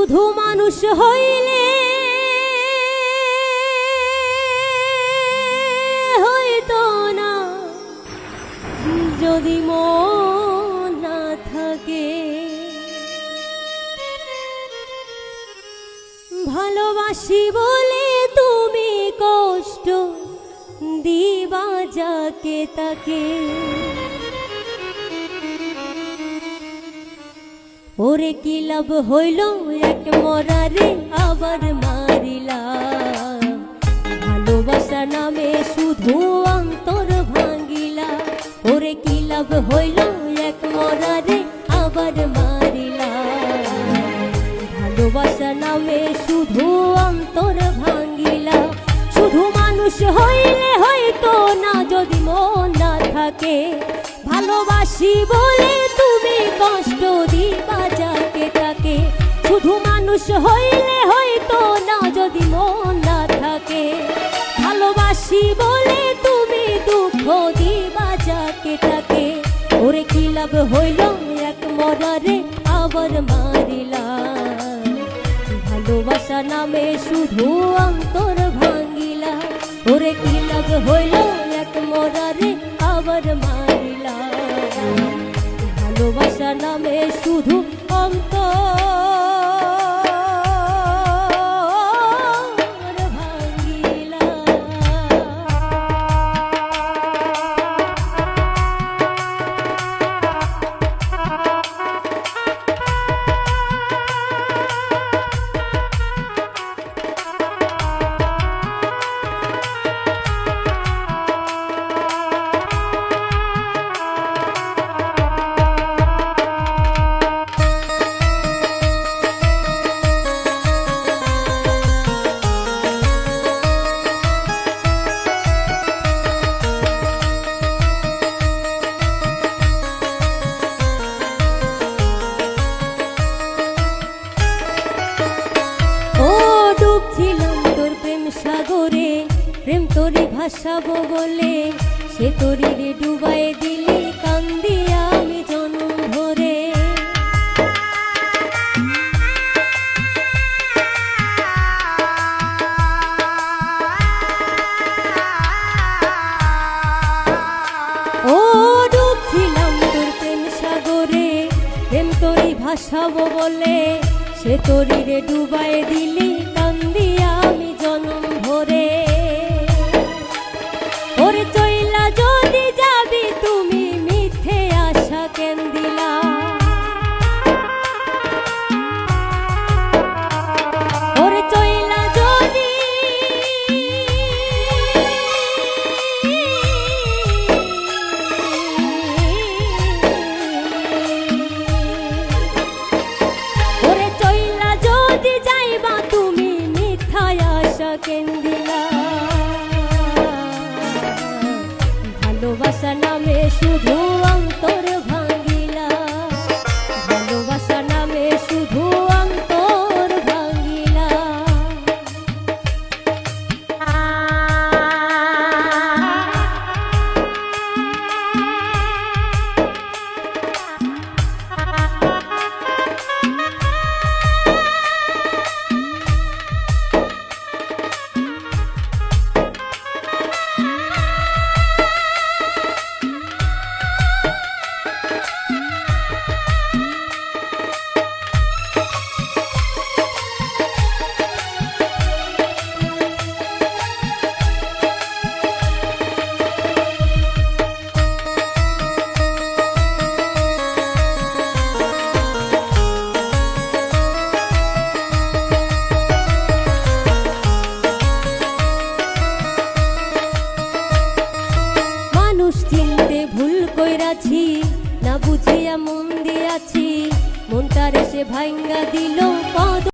শুধু মানুষ হইলে হইতো না যদি মন না থাকে। ভালোবাসি বলে তুমি কষ্ট দিবা যাকে তাকে। ওরে কি লাভ হইল এক মরারে আবার মারিলা। ভালোবাসা নামে শুধু অন্তর ভাঙ্গিলা। ওরে কি লাভ হইল এক মরারে আবার মারিলা। ভালোবাসা নামে শুধু অন্তর ভাঙ্গিলা। শুধু মানুষ হইলে হয়তো না যদি মন না থাকে। ভালোবাসি বলে তুমি কষ্ট দিবা যাকে তাকে। শুধু মানুষ হইলে হয়তো না যদি মন না থাকে। ভালোবাসি বলে তুমি দুঃখ দিবা যাকে তাকে। ওরে কি লাভ হইল এক মরারে আবার মারিলা। ভালোবাসা নামে শুধু অন্তর ভাঙ্গিলা। ওরে কি লাভ হইল এক মরারে আবার মারিলা। ভালোবাসা নামে শুধু অন্তর ভাঙ্গিলা। সাগরে প্রেম তোরে ভাসাবো বলে সে তোরে রে ডুবাই দিলি কান্দিয়া আমি জনম ভরে। ও ডুবছিলাম তোর প্রেম সাগরে প্রেম তোরে ভাসাবো বলে সে তোরে রে ডুবাই দিলি কান্দিয়া আমি জনম ভরে। ওরে চইলা যদি যাবি তুমি মিথ্যে আশা কেন দিলা। ওরে চইলা যদি ওরে চইলা যদি যাইবা তুমি মিথ্যা আশা কেন দিলা। ভালোবাসা নামে শুধু অন্তর ভাঙ্গিলা। ভালোবাসা নামে শুধু অন্তর ভাঙ্গিলা। চিনতে ভুল কইরাছি না বুঝিয়া মন দিয়াছি। মনটারে সে ভাঙ্গা দিল।